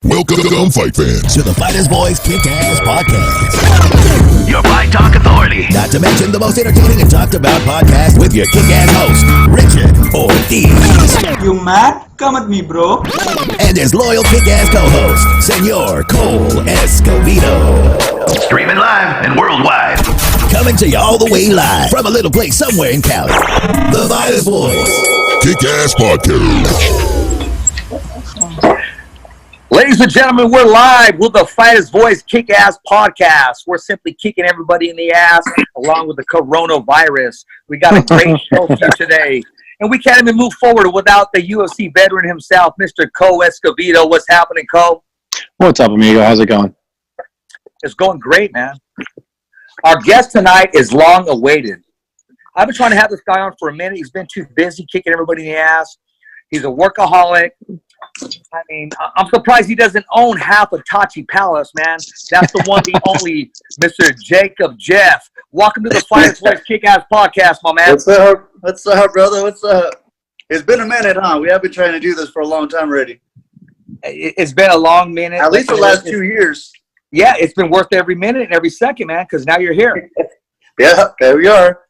Welcome, fight fans, to the Fighters Boys Kick-Ass Podcast. Your Fight Talk Authority. Not to mention the most entertaining and talked about podcast with your kick-ass host, Richard Ortiz. You mad? Come at me, bro. And his loyal kick-ass co-host, Senor Cole Escobedo. Streaming live and worldwide. Coming to you all the way live from a little place somewhere in Cali. The Fighters Boys Kick-Ass Podcast. Ladies and gentlemen, we're live with the Fighters Voice Kick-Ass Podcast. We're simply kicking everybody in the ass along with the coronavirus. We got a great show for you today. And we can't even move forward without the UFC veteran himself, Mr. Cole Escobedo. What's happening, Cole? What's up, amigo? How's it going? It's going great, man. Our guest tonight is long awaited. I've been trying to have this guy on for a minute. He's been too busy kicking everybody in the ass. He's a workaholic. I mean, I'm surprised he doesn't own half of Tachi Palace, man. That's the one, the only, Mr. Jacob Jeff. Welcome to the Fighters Voice Kick-Ass Podcast, my man. What's up? What's up, brother? What's up? It's been a minute, huh? We have been trying to do this for a long time already. It's been a long minute. At least the last 2 years. Yeah, it's been worth every minute and every second, man, because now you're here. Yeah, there we are.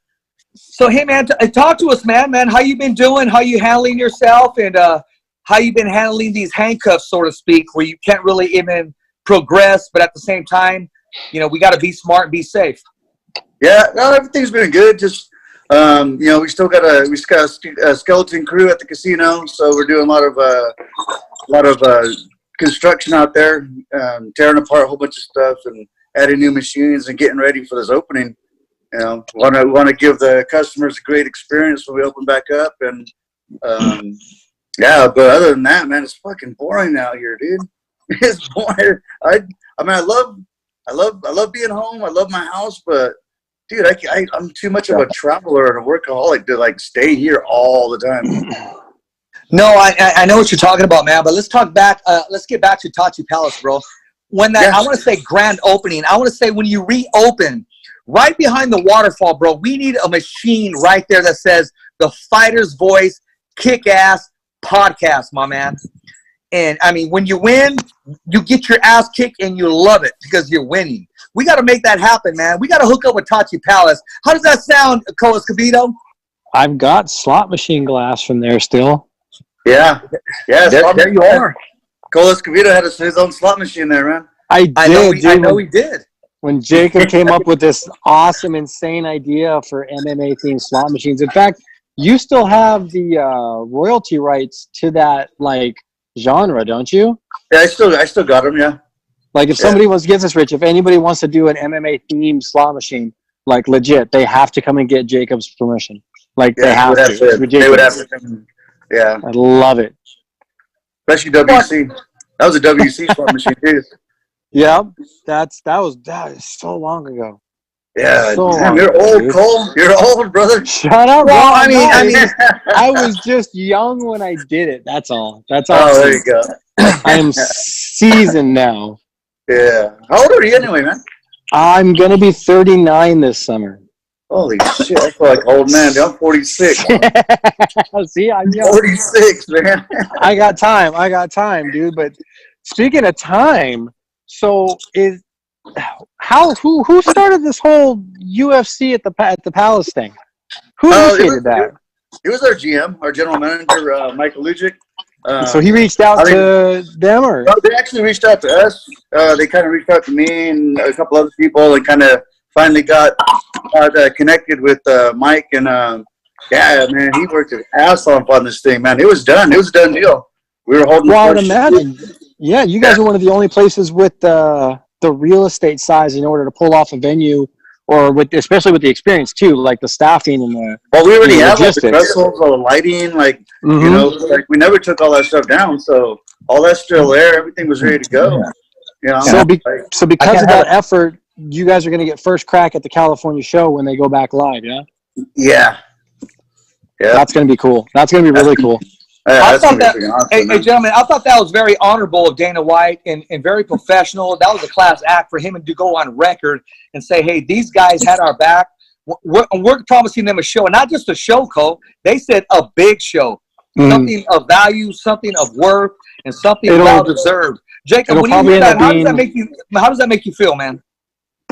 So, hey, man, talk to us, man. How you been doing? How you handling yourself? And how you been handling these handcuffs, so to speak, where you can't really even progress, but at the same time, you know, we got to be smart and be safe. Yeah, no, everything's been good. Just, you know, we still got a skeleton crew at the casino, so we're doing a lot of construction out there, tearing apart a whole bunch of stuff and adding new machines and getting ready for this opening. You know, want to give the customers a great experience when we open back up, and yeah, but other than that, man, it's fucking boring out here, dude. It's boring. I mean, I love being home. I love my house, but dude, I'm too much of a traveler and a workaholic to like stay here all the time. No, I know what you're talking about, man. But let's talk back. Let's get back to Tachi Palace, bro. When that, I want to say grand opening. I want to say when you reopen, right behind the waterfall, bro. We need a machine right there that says the Fighter's Voice Kick-Ass Podcast, my man. And I mean, when you win, you get your ass kicked and you love it because you're winning. We got to make that happen, man. We got to hook up with Tachi Palace. How does that sound, Cole Escobedo? I've got slot machine glass from there still. Yeah, there you are. Cole Escobedo had his own slot machine there, man. I know he did. When Jacob came up with this awesome, insane idea for MMA themed slot machines. In fact, you still have the royalty rights to that like genre, don't you? Yeah, I still got them. Yeah. Like if somebody wants to get this, Rich, if anybody wants to do an MMA themed slot machine, like legit, they have to come and get Jacob's permission. Like they have to. It's ridiculous. They would have to. Yeah. I love it. Especially WC. That was a WC slot machine too. Yeah, that is so long ago. Yeah, so damn, you're old, dude. Cole. You're old, brother. Shut up. Well, I mean, I was just young when I did it. That's all. That's all. Oh, there you go. I am seasoned now. Yeah. How old are you anyway, man? I'm gonna be 39 this summer. Holy shit! I feel like old man. Dude, I'm 46. See, I'm young. 46, man. I got time, dude. But speaking of time, so who started this whole UFC at the Palace thing? Who initiated that? It was our GM, our general manager, Michael Lujic. So he reached out to them, or no, they actually reached out to us. They kind of reached out to me and a couple other people, and kind of finally got connected with Mike. And yeah, man, he worked his ass off on this thing, man. It was done. It was a done deal. We were holding. Well, I would imagine. Yeah, you guys are one of the only places with the real estate size in order to pull off a venue, or especially with the experience too, like the staffing and the. Well, we already have like the vessels, all the lighting, like you know, like we never took all that stuff down, so all that's still there. Everything was ready to go. You know, so because of that effort, you guys are going to get first crack at the California show when they go back live. Yeah. Yeah. That's going to be cool. That's going to be really cool. Yeah, I thought that, awesome, hey, gentlemen, I thought that was very honorable of Dana White and very professional. That was a class act for him to go on record and say, hey, these guys had our back. We're promising them a show, and not just a show, Cole. They said a big show, something of value, something of worth, and something well-deserved. Jacob, when you hear that, how does that make you feel, man?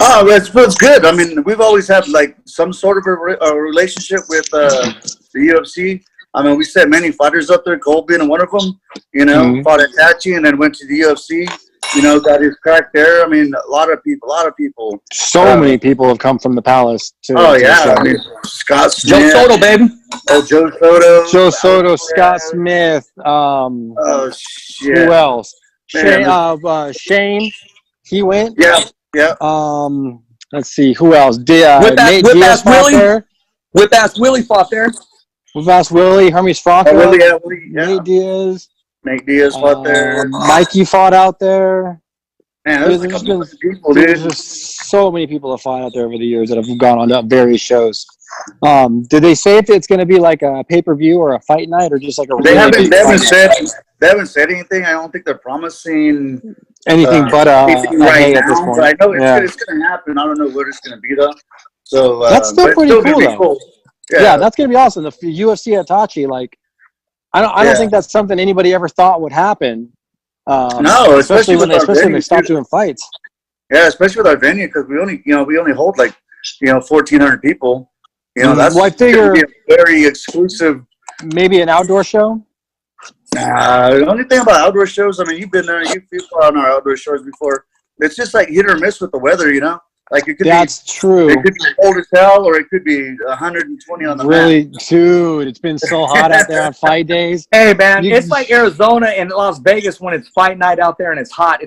Oh, it feels good. I mean, we've always had like some sort of a relationship with the UFC. I mean, we set many fighters up there, Cole being one of them, you know, fought at Tachi and then went to the UFC, you know, got his crack there. I mean, a lot of people. So many people have come from the Palace to I mean, Scott Smith. Joe Soto, baby. Joe Soto. Joe Soto, Scott Smith. Oh, shit. Who else? Man, Shane, he went. Yeah. Let's see, who else? Nate Diaz fought there. Whip-ass Willie fought there. Whip-ass Willie, Hermes Franco. Nate Diaz. Nate Diaz fought there. Mikey fought out there. Man, there's been people, there's dude. just so many people that fought out there over the years that have gone on to various shows. Did they say if it's going to be like a pay-per-view or a fight night or just like a They haven't said anything. I don't think they're promising anything but anything right at this now. point. But I know it's going to happen. I don't know what it's going to be though. So that's still pretty cool though. Cool. Yeah, that's going to be awesome. The UFC at Tachi, like, I don't think that's something anybody ever thought would happen. No, especially when they stopped doing fights. Yeah, especially with our venue because we only hold like 1,400 people. You know, that's I figure a very exclusive. Maybe an outdoor show. The only thing about outdoor shows, I mean, you've been there, you've on our outdoor shows before. It's just like hit or miss with the weather, you know. Like it could true. It could be cold as hell, or it could be 120 on the really, dude. It's been so hot out there on fight days. Hey, man, it's like Arizona and Las Vegas when it's fight night out there and it's hot.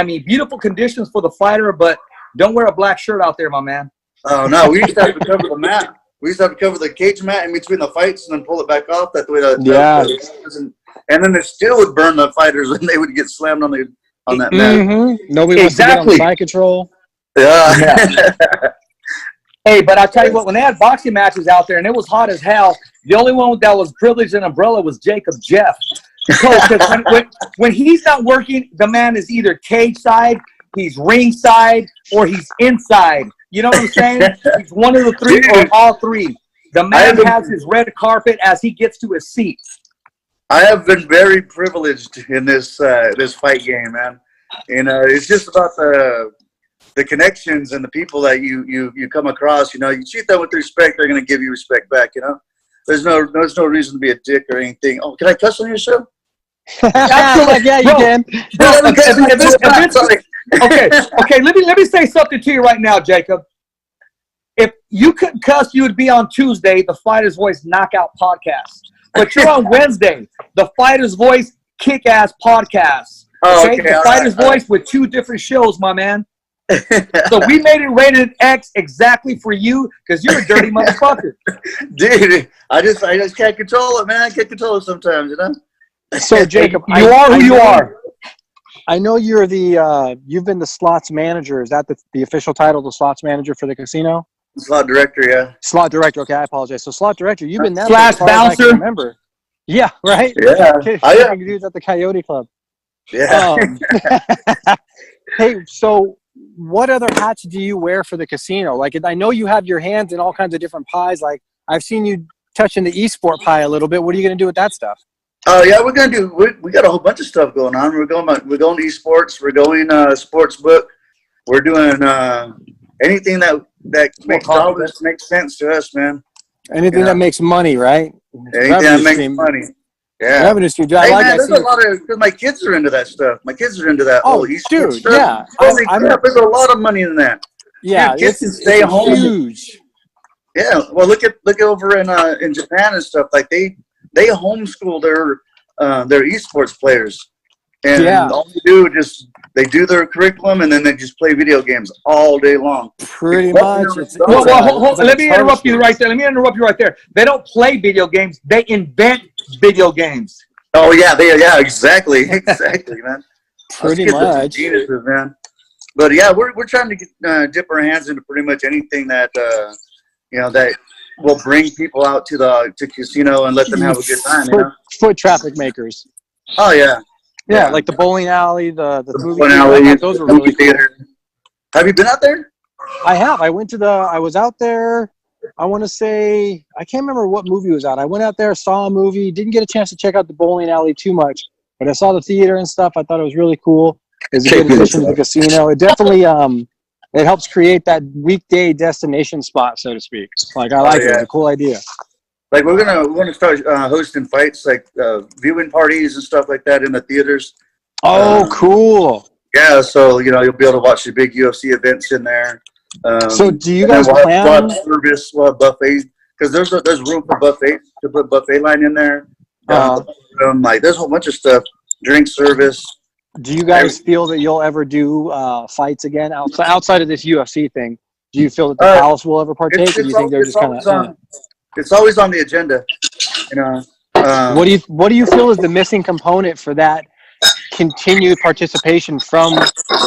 Beautiful conditions for the fighter, but don't wear a black shirt out there, my man. Oh no, we used to have to cover the mat. We used to have to cover the cage mat in between the fights and then pull it back off. That's the way and then it still would burn the fighters when they would get slammed on that mat. Nobody wants to get on side control. Yeah. Hey, but I'll tell you what, when they had boxing matches out there and it was hot as hell, the only one that was privileged and umbrella was Jacob Jeff. Because when he's not working, the man is either cage side, he's ringside, or he's inside. You know what I'm saying? He's one of the three or all three. The man has his red carpet as he gets to his seat. I have been very privileged in this fight game, man. You know, it's just about the connections and the people that you come across. You know, you treat them with respect, they're going to give you respect back. You know, there's no reason to be a dick or anything. Oh, can I cuss on your show? Absolutely. Yeah, you can. Okay. Let me say something to you right now, Jacob. If you couldn't cuss, you would be on Tuesday, the Fighter's Voice Knockout Podcast. But you're on Wednesday, the Fighter's Voice Kick-Ass Podcast. Okay? The Fighter's Voice with two different shows, my man. So we made it rated X exactly for you because you're a dirty motherfucker. Dude, I just can't control it, man. I can't control it sometimes, you know? So, Jacob, you are who you are. I know you're you've been the slots manager. Is that the official title, the slots manager for the casino? Slot director, yeah. Slot director. Okay, I apologize. So, slot director, you've been that slash bouncer. Remember? Yeah, right. Yeah. Dudes at the Coyote Club. Yeah. Hey, so what other hats do you wear for the casino? Like, I know you have your hands in all kinds of different pies. Like, I've seen you touching the esport pie a little bit. What are you going to do with that stuff? Oh yeah, we're gonna do. We got a whole bunch of stuff going on. We're going to esports. We're going sports book. We're doing anything that makes dollars, makes sense to us, man. Anything that makes money, right? Anything that makes money. Yeah. Revenue stream. Hey, man, there's a lot of because my kids are into that stuff. My kids are into that. Oh, esports dude, stuff. yeah. Holy crap, there's a lot of money in that. Yeah, dude, kids can stay home. Huge. Yeah. Well, look over in Japan and stuff. Like they homeschool their esports players, and all they do they do their curriculum and then they just play video games all day long. Pretty much. Let me interrupt you right there. They don't play video games. They invent video games. Oh yeah, exactly, man. Pretty much. Geniuses, man. But yeah, we're trying to dip our hands into pretty much anything that that will bring people out to casino and let them have a good time. Foot traffic makers. Oh yeah. Yeah, like the bowling alley, the movie bowling alley, those are really cool. Have you been out there? I have. I was out there. I want to say, I can't remember what movie was out. I went out there, saw a movie, didn't get a chance to check out the bowling alley too much, but I saw the theater and stuff. I thought it was really cool. is a good addition to the casino. It definitely it helps create that weekday destination spot, so to speak. Like I like it. It's a cool idea. Like we're gonna start hosting fights, like viewing parties and stuff like that in the theaters. Oh, cool. Yeah, so you'll be able to watch the big UFC events in there. So do you guys plan? We'll have service, we'll have buffets, because there's room for buffet to put buffet line in there. Like there's a whole bunch of stuff. Drink service. Do you guys feel that you'll ever do fights again outside of this UFC thing? Do you feel that the Palace will ever partake, or do you think they're just kind of? It's always on the agenda. What do you feel is the missing component for that continued participation from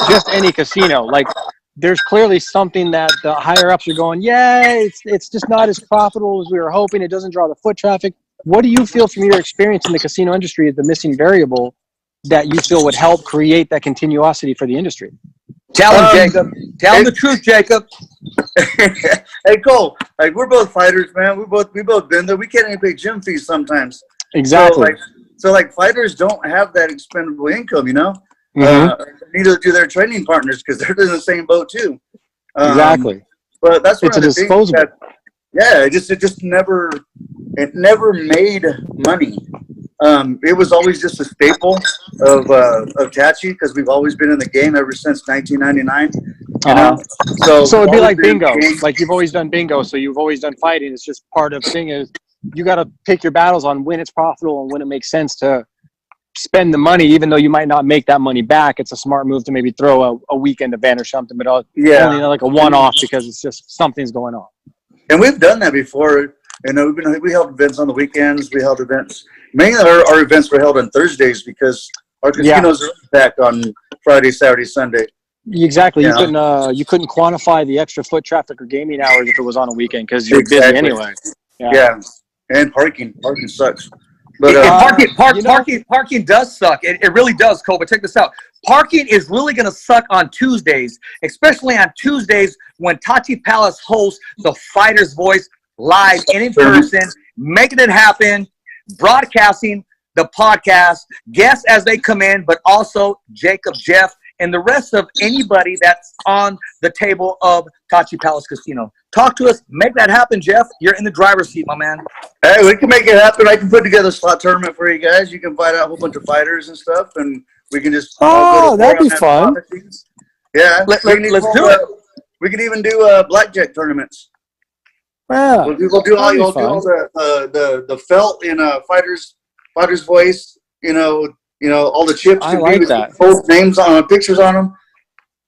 just any casino? Like, there's clearly something that the higher ups are going, it's just not as profitable as we were hoping. It doesn't draw the foot traffic. What do you feel from your experience in the casino industry is the missing variable that you feel would help create that continuosity for the industry? Tell him, Jacob. Tell him the truth, Jacob. Hey, Cole. Like, we're both fighters, man. We both been there. We can't even pay gym fees sometimes. Exactly. So fighters don't have that expendable income, Mm-hmm. Neither do their training partners, because they're in the same boat too. Exactly. But that's one it's of a the disposable. things that, it just never made money. It was always just a staple of Tachi, because we've always been in the game ever since 1999. So it'd be like bingo. Like you've always done bingo, so you've always done fighting. It's just part of the thing is you got to pick your battles on when it's profitable and when it makes sense to spend the money, even though you might not make that money back. It's a smart move to maybe throw a weekend event or something, but only like a one-off because it's just something's going on. And we've done that before. We held events on the weekends. We held events. Mainly our events were held on Thursdays because our casinos are back on Friday, Saturday, Sunday. Exactly. You couldn't quantify the extra foot traffic or gaming hours if it was on a weekend because you're busy anyway. Yeah. And parking sucks. But parking does suck. It really does, Cole. But check this out. Parking is really going to suck on Tuesdays, especially on Tuesdays when Tachi Palace hosts the Fighter's Voice live and in person, making it happen, broadcasting the podcast, guests as they come in, but also Jacob, Jeff, and the rest of anybody that's on the table of Tachi Palace Casino. Talk to us. Make that happen, Jeff. You're in the driver's seat, my man. Hey, we can make it happen. I can put together a slot tournament for you guys. You can fight out a whole bunch of fighters and stuff, and we can just that'd be fun. Yeah, let's do it. We can even do blackjack tournaments. Yeah, we'll do all the felt in fighter's voice. All the chips. I like that. Both names on pictures on them.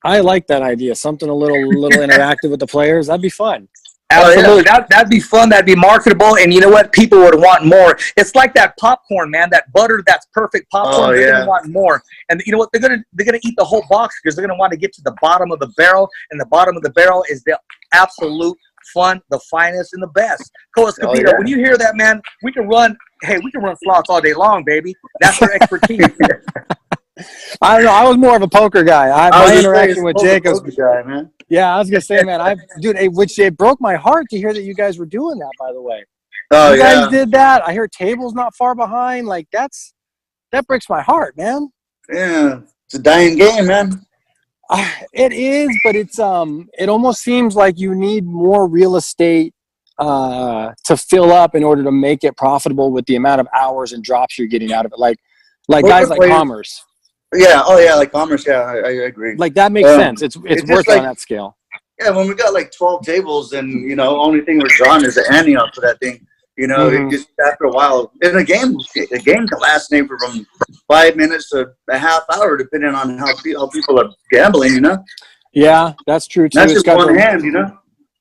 I like that idea. Something a little interactive with the players. That'd be fun. Absolutely. That'd be fun. That'd be marketable. And you know what? People would want more. It's like that popcorn, man. That butter, that's perfect popcorn. They're gonna want more. And you know what? They're gonna eat the whole box because they're gonna want to get to the bottom of the barrel. And the bottom of the barrel is the absolute fun, the finest, and the best. Cole Escobedo, when you hear that, man, we can run slots all day long, baby. That's our expertise. I don't know. I was more of a poker guy. My interaction with Jacob's guy, man. Yeah, I was gonna say, man, which it broke my heart to hear that you guys were doing that. By the way, you guys did that. I hear tables not far behind. Like that breaks my heart, man. Yeah, it's a dying game, man. It is, but it's it almost seems like you need more real estate to fill up in order to make it profitable with the amount of hours and drops you're getting out of it. Like guys like Commerce. Yeah. Like Commerce. Yeah, I agree. Like that makes sense. It's worth it on that scale. Yeah, when we got like 12 tables and only thing we're drawing is the ante up for that thing. It just after a while in a game can last anywhere from 5 minutes to a half hour, depending on how people are gambling. Yeah, that's true too. That's just one hand.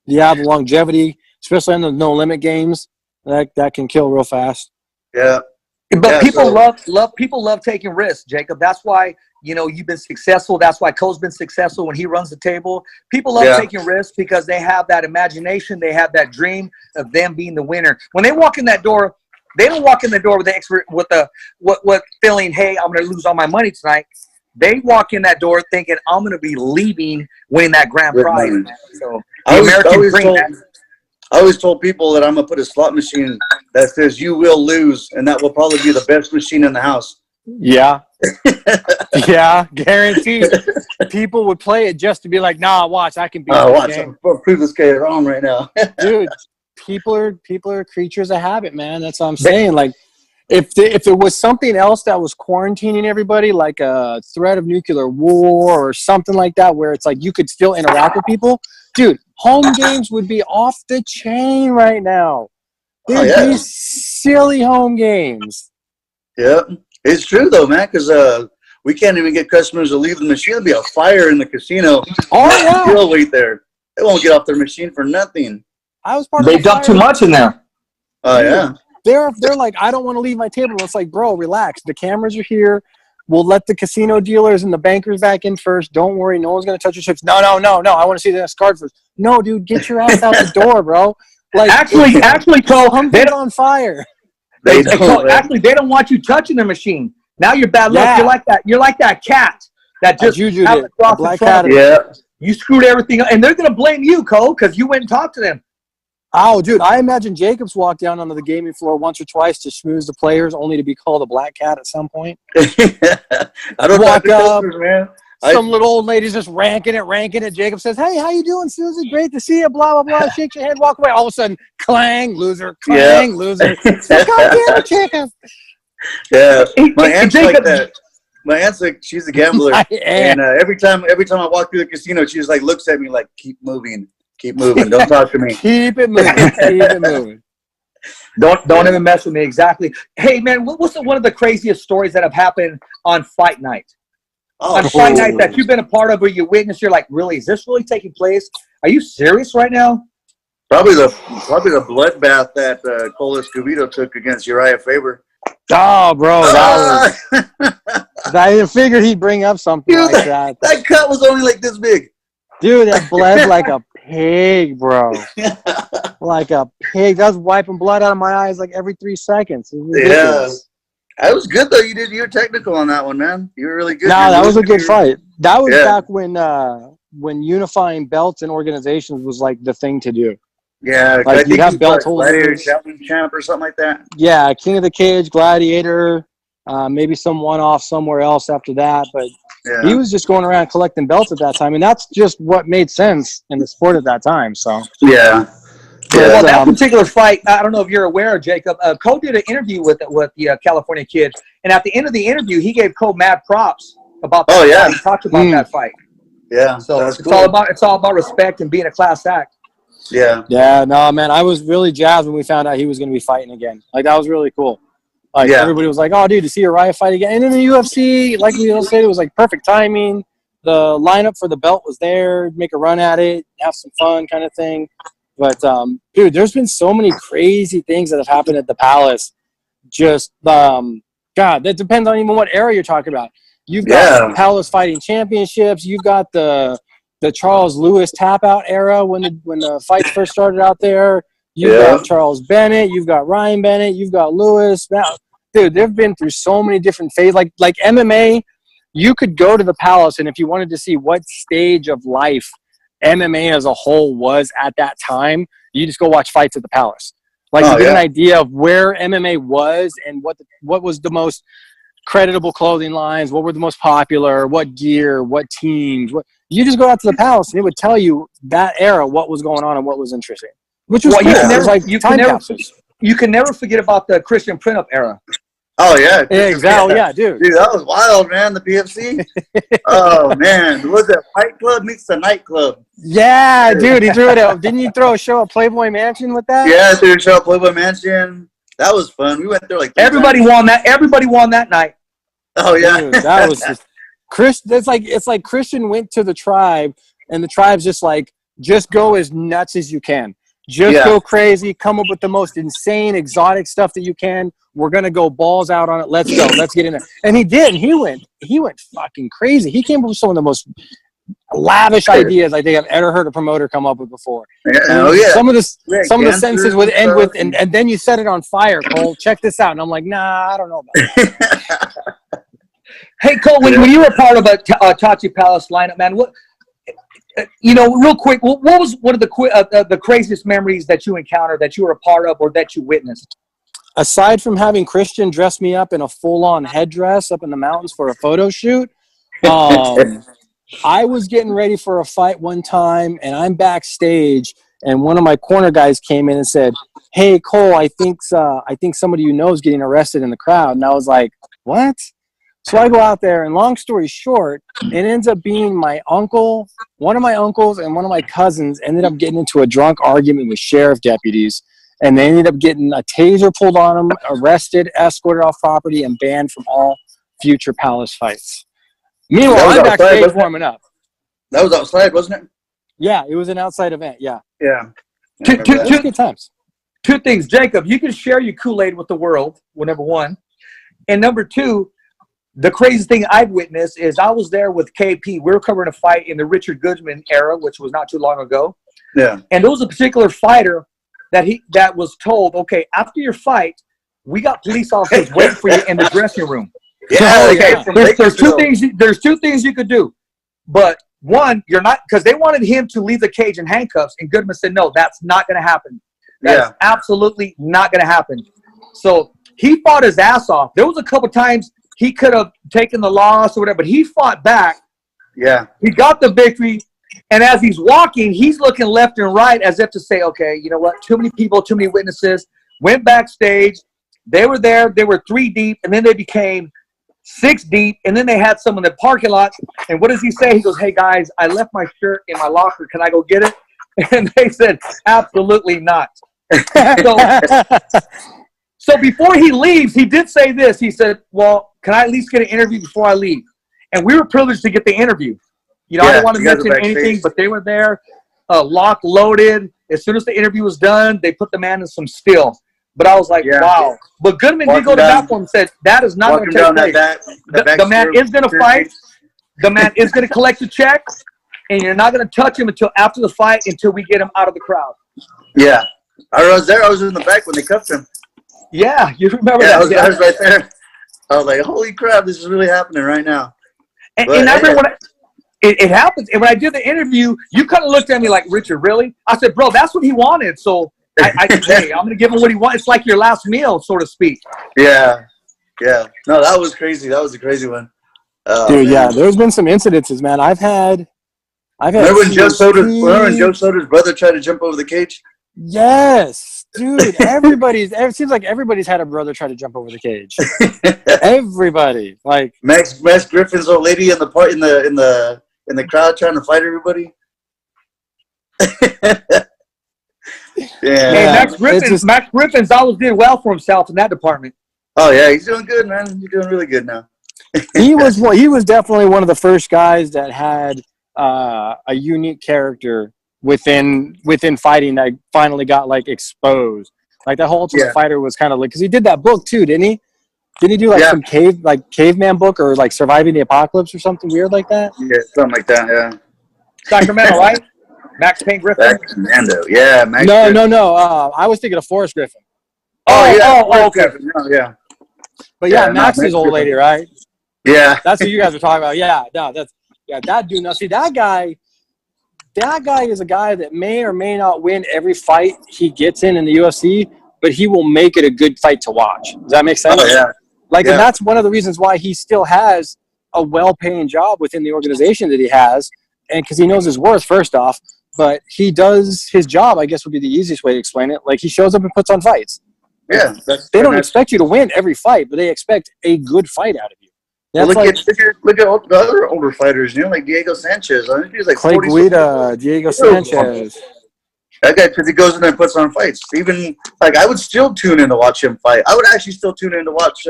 Yeah, the longevity, especially on the no limit games, that can kill real fast. Yeah. But people love taking risks, Jacob. That's why you've been successful. That's why Cole's been successful when he runs the table. People love taking risks because they have that imagination. They have that dream of them being the winner. When they walk in that door, they don't walk in the door with feeling, hey, I'm going to lose all my money tonight. They walk in that door thinking, I'm going to be leaving winning that grand prize. So the American dream, man. I always told people that I'm going to put a slot machine that says you will lose, and that will probably be the best machine in the house. Yeah. Yeah, guaranteed. People would play it just to be like, nah, watch, I can beat this watch, game. I'll prove this guy wrong right now. Dude, people are creatures of habit, man. That's what I'm saying. Like, if there was something else that was quarantining everybody, like a threat of nuclear war or something like that, where it's like you could still interact with people, dude, home games would be off the chain right now. There'd be silly home games. Yeah, it's true though, man, because we can't even get customers to leave the machine. There'll be a fire in the casino. Oh, yeah. They'll wait there. They won't get off their machine for nothing. I was part of They the dump too fire. much in there. Oh, yeah. They're like, I don't want to leave my table. It's like, bro, relax. The cameras are here. We'll let the casino dealers and the bankers back in first. Don't worry. No one's going to touch your chips. No. I want to see the next card first. No, dude, get your ass out the door, bro. Like, Actually, Cole, something's on fire. They actually, they don't want you touching their machine. Now you're bad luck. Yeah. You're like that cat that just juju'd happened it. across The black in front of cat. you. Yeah. You screwed everything up, and they're going to blame you, Cole, because you went and talked to them. Oh, dude, I imagine Jacobs walked down onto the gaming floor once or twice to schmooze the players, only to be called a black cat at some point. I don't Walk know. up. Man. Some little old lady's just ranking it. Jacob says, hey, how you doing, Susie? Great to see you, blah, blah, blah. Shakes your head, walk away. All of a sudden, clang, loser, clang, loser. It's like, God damn it, Jacob. Yeah, my aunt's Jacob- like that. My aunt's like, she's a gambler. My aunt. And every time I walk through the casino, she just like looks at me like, keep moving. Don't talk to me. Keep it moving. Don't even mess with me. Exactly. Hey, man, what's one of the craziest stories that have happened on fight night? Oh, On fight night that you've been a part of, or you witnessed, you're like, really? Is this really taking place? Are you serious right now? Probably the bloodbath that Cole Escobedo took against Uriah Faber. Oh, bro, that was. I figured he'd bring up something Dude, like that. That cut was only like this big. Dude, that bled like a pig, bro. Like a pig. That was wiping blood out of my eyes like every 3 seconds. It was ridiculous. That was good though. You were technical on that one, man. You were really good. No, that was a good fight. That was back when unifying belts and organizations was like the thing to do. Yeah, like I think you have he was belt like Gladiator holders, champ or something like that. Yeah, King of the Cage, Gladiator, maybe some one-off somewhere else after that. But he was just going around collecting belts at that time, and that's just what made sense in the sport at that time. So Well, that particular fight, I don't know if you're aware, Jacob. Cole did an interview with the California kid, and at the end of the interview, he gave Cole mad props about that fight. He talked about that fight. Yeah, so it's all about respect and being a class act. Yeah. Yeah, no, man, I was really jazzed when we found out he was going to be fighting again. Like, that was really cool. Like, everybody was like, oh, dude, to see Uriah fight again. And in the UFC, like we all said, it was like perfect timing. The lineup for the belt was there, make a run at it, have some fun kind of thing. But, dude, there's been so many crazy things that have happened at the Palace. Just, God, that depends on even what era you're talking about. You've got Palace fighting championships. You've got the Charles Lewis tap-out era when the fights first started out there. You've got Charles Bennett. You've got Ryan Bennett. You've got Lewis. Now, dude, they've been through so many different phases. Like MMA, you could go to the Palace, and if you wanted to see what stage of life MMA as a whole was at that time, you just go watch fights at the Palace. Like, to get an idea of where MMA was and what was the most creditable clothing lines, what were the most popular, what gear, what teams. You just go out to the Palace, and it would tell you that era, what was going on and what was interesting. Which was cool. You can never forget about the Christian Print-Up era. Oh, yeah. Exactly. Yeah, dude. Dude, that was wild, man, the PFC. Oh, man. Was it Fight Club meets the nightclub? Yeah, dude. He threw it out. Didn't you throw a show at Playboy Mansion with that? Yeah, threw a show at Playboy Mansion. That was fun. We went there like everybody won that. Everybody won that night. Oh, yeah. Dude, that was just it's like Christian went to the tribe, and the tribe's just like, just go as nuts as you can. Just go crazy. Come up with the most insane, exotic stuff that you can. We're gonna go balls out on it. Let's go. Let's get in there. And he did. He went fucking crazy. He came up with some of the most lavish ideas I think I've ever heard a promoter come up with before. Some of the sentences would end with, and then you set it on fire, Cole. Check this out. And I'm like, nah, I don't know about that. Hey, Cole, when you were part of a Tachi Palace lineup, man, what? Real quick, what was one of the craziest memories that you encountered, that you were a part of, or that you witnessed? aside from having Christian dress me up in a full-on headdress up in the mountains for a photo shoot, I was getting ready for a fight one time, and I'm backstage, and one of my corner guys came in and said, "Hey, Cole, I think somebody you know is getting arrested in the crowd." And I was like, "What?" So I go out there, and long story short, it ends up being my uncle, one of my uncles, and one of my cousins ended up getting into a drunk argument with sheriff deputies, and they ended up getting a taser pulled on them, arrested, escorted off property, and banned from all future Palace fights. Meanwhile, I'm backstage warming up. That was outside, wasn't it? Yeah, it was an outside event. Yeah. Yeah. Two Good times. Two things, Jacob. You can share your Kool-Aid with the world. Well, number one, and number two, the craziest thing I've witnessed is I was there with KP. We were covering a fight in the Richard Goodman era, which was not too long ago. Yeah. And there was a particular fighter that was told, okay, after your fight, we got police officers waiting for you in the dressing room. Yeah. There's two things you could do. But one, you're not, because they wanted him to leave the cage in handcuffs, and Goodman said, no, that's not going to happen. That's absolutely not going to happen. So he fought his ass off. There was a couple times he could have taken the loss or whatever, but he fought back. Yeah. He got the victory. And as he's walking, he's looking left and right as if to say, okay, you know what? Too many people, too many witnesses. Went backstage. They were there. They were 3 deep, and then they became 6 deep, and then they had some in the parking lot. And what does he say? He goes, hey, guys, I left my shirt in my locker. Can I go get it? And they said, absolutely not. So before he leaves, he did say this. He said, well, can I at least get an interview before I leave? And we were privileged to get the interview. You know, I don't want to mention anything, but they were there, locked, loaded. As soon as the interview was done, they put the man in some steel. But I was like, wow. But Goodman did go to bat for him and said, that is not going to take place. The man is going to fight. The man is going to collect the check. And you're not going to touch him until after the fight, until we get him out of the crowd. Yeah. I was there. I was in the back when they cuffed him. Yeah, you remember that. I was right there. I was like, holy crap, this is really happening right now. And I remember when it happens. And when I did the interview, you kind of looked at me like, Richard, really? I said, bro, that's what he wanted. So I said, hey, I'm going to give him what he wants. It's like your last meal, so to speak. Yeah. Yeah. No, that was crazy. That was a crazy one. Dude, yeah, there's been some incidences, man. I've had. Remember when Joe Soda's brother tried to jump over the cage? Yes, dude. It seems like everybody's had a brother try to jump over the cage. Everybody, like Max Griffin's old lady in the crowd trying to fight everybody. Yeah. Hey, Max Griffin's always did well for himself in that department. Oh yeah, he's doing good, man. He's doing really good now. He was definitely one of the first guys that had a unique character within fighting that finally got like exposed. Like that whole Ultimate Fighter was kind of like, because he did that book too, didn't he? Didn't he do like some caveman book or like Surviving the Apocalypse or something weird like that? Yeah, something like that. Yeah. Sacramento, right? Max Payne Griffin. Sacramento, yeah. No. I was thinking of Forrest Griffin. Oh, okay. Griffin. No, yeah. But Max's old lady, right? Yeah. That's what you guys were talking about. Yeah, no, that dude. Now, see, that guy is a guy that may or may not win every fight he gets in the UFC, but he will make it a good fight to watch. Does that make sense? Oh, yeah. And that's one of the reasons why he still has a well-paying job within the organization that he has, and because he knows his worth, first off, but he does his job, I guess would be the easiest way to explain it. Like, he shows up and puts on fights. Yeah. They don't expect you to win every fight, but they expect a good fight out of you. Well, look at the other older fighters, like Diego Sanchez. I think he's like Clay Guida, Diego Sanchez. That guy, because he goes in there and puts on fights. Even, like, I would still tune in to watch him fight. I would actually still tune in to watch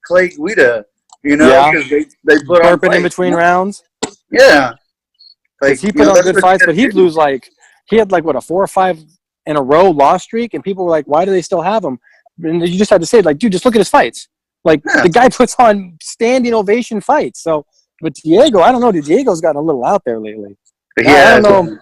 Clay Guida, because they put on fights. In between rounds? Yeah. Like, he put on good fights, but he'd lose, he had, a 4 or 5 in a row loss streak, and people were like, why do they still have him? And you just had to say, dude, just look at his fights. The guy puts on standing ovation fights. So, but Diego, I don't know. Diego's gotten a little out there lately. Yeah, I don't know.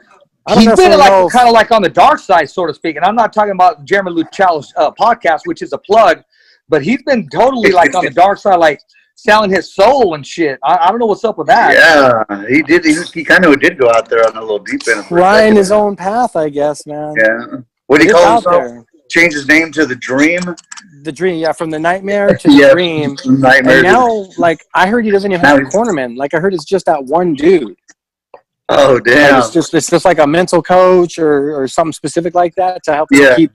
He's been kind of like on the dark side, so to speak. And I'm not talking about Jeremy Luciano's podcast, which is a plug, but he's been totally on the dark side, selling his soul and shit. I don't know what's up with that. Yeah, he did. He kind of did go out there on a little deep end. Trying his own path, I guess, man. Yeah. What do you call himself? changed his name to the Dream. The Dream, yeah, from the Nightmare to the Dream. Nightmare. And now, like, I heard he doesn't even have a cornerman. Like, I heard it's just that one dude. Oh, damn. Like, it's just like a mental coach or something specific like that to help him keep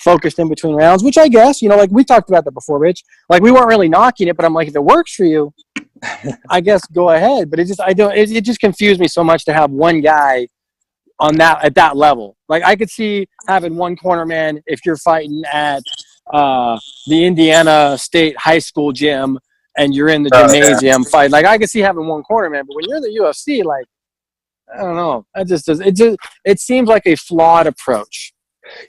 focused in between rounds, which I guess, you know, like we talked about that before, Rich. Like, we weren't really knocking it, but I'm like, if it works for you, I guess go ahead. But it just confused me so much to have one guy at that level. Like, I could see having one cornerman if you're fighting at the Indiana State High School gym and you're in the gymnasium fight. Like, I could see having one cornerman, but when you're in the UFC, like, I don't know. It seems like a flawed approach.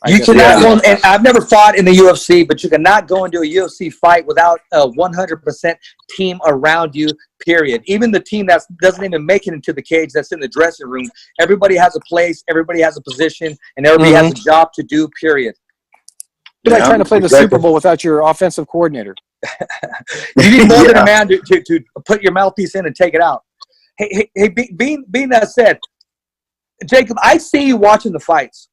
You cannot go, and I've never fought in the UFC, but you cannot go into a UFC fight without a 100% team around you, period. Even the team that doesn't even make it into the cage, that's in the dressing room, everybody has a place, everybody has a position, and everybody has a job to do, period. It's like trying to play the Super Bowl without your offensive coordinator. You need more than a man to put your mouthpiece in and take it out. Hey, being that said, Jacob, I see you watching the fights.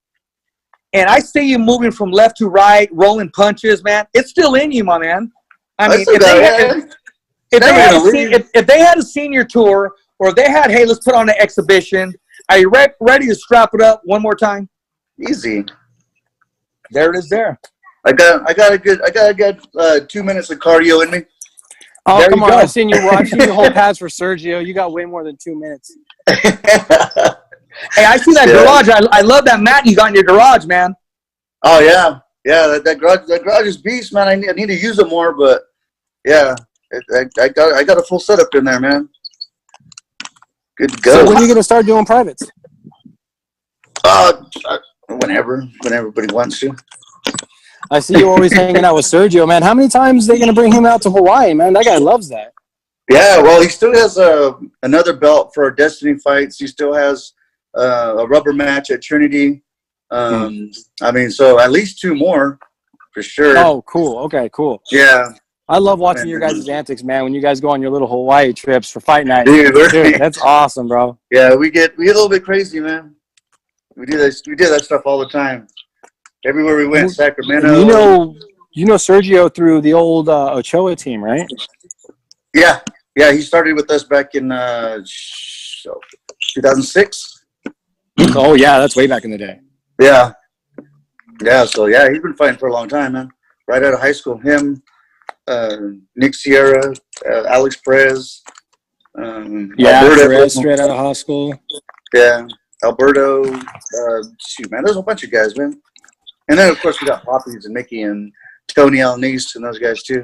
And I see you moving from left to right, rolling punches, man. It's still in you, my man. I mean, if they had a senior tour, or if they had, hey, let's put on an exhibition, are you ready to strap it up one more time? Easy. There it is. There. I got a good 2 minutes of cardio in me. Oh, there come on! I've seen you hold pads for Sergio. You got way more than 2 minutes. Hey, I see that garage. I love that mat you got in your garage, man. Oh yeah. That garage is beast, man. I need to use it more, but yeah, I got a full setup in there, man. Good to go. So when are you gonna start doing privates? Whenever everybody wants to. I see you always hanging out with Sergio, man. How many times are they gonna bring him out to Hawaii, man? That guy loves that. Yeah, well, he still has another belt for our Destiny fights. He still has a rubber match at Trinity. I mean, so at least 2 more for sure. Oh, cool. Okay, cool. Yeah. I love watching your guys' antics, man, when you guys go on your little Hawaii trips for fight night. Dude, that's awesome, bro. Yeah, we get a little bit crazy, man. We do that stuff all the time. Everywhere we went, Sacramento. You know Sergio through the old Ochoa team, right? Yeah, he started with us back in 2006. Oh, yeah, that's way back in the day. Yeah, so, he's been fighting for a long time, man. Right out of high school. Him, Nick Sierra, Alex Perez. Alberto, Perez straight out of high school. Yeah, Alberto. Man, there's a bunch of guys, man. And then, of course, we got Poppies and Mickey and Tony Alnice and those guys, too.